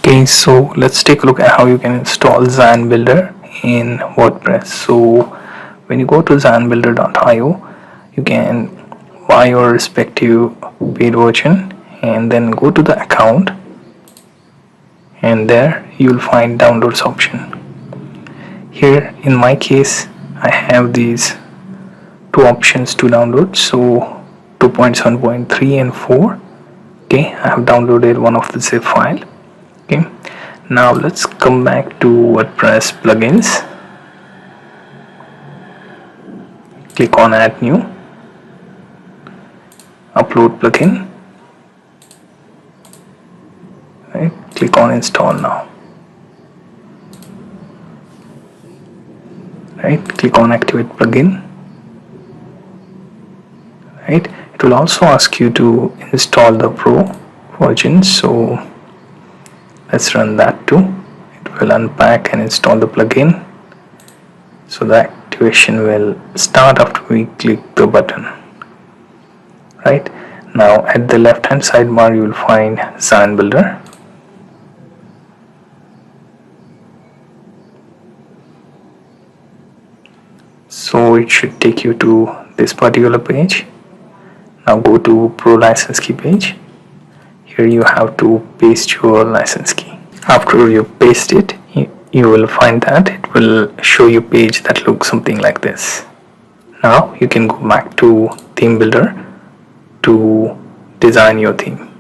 Okay, so let's take a look at how you can install Zan Builder in WordPress. So when you go to zanbuilder.io, you can buy your respective paid version and then go to the account, and there you'll find downloads option. Here in my case, I have these two options to download, so 2.7.3 and 4. Okay, I have downloaded one of the zip file. Okay, now let's come back to WordPress plugins. Click on add new, upload plugin, right? Click on install now, right? Click on activate plugin, right? It will also ask you to install the pro version, so let's run that too. It will unpack and install the plugin, so the activation will start after we click the button. Right now, at the left hand sidebar, you will find Zan Builder. So it should take you to this particular page. Now go to Pro license key page. Here you have to paste your license key. After you paste it, you will find that it will show you a page that looks something like this. Now you can go back to theme builder to design your theme.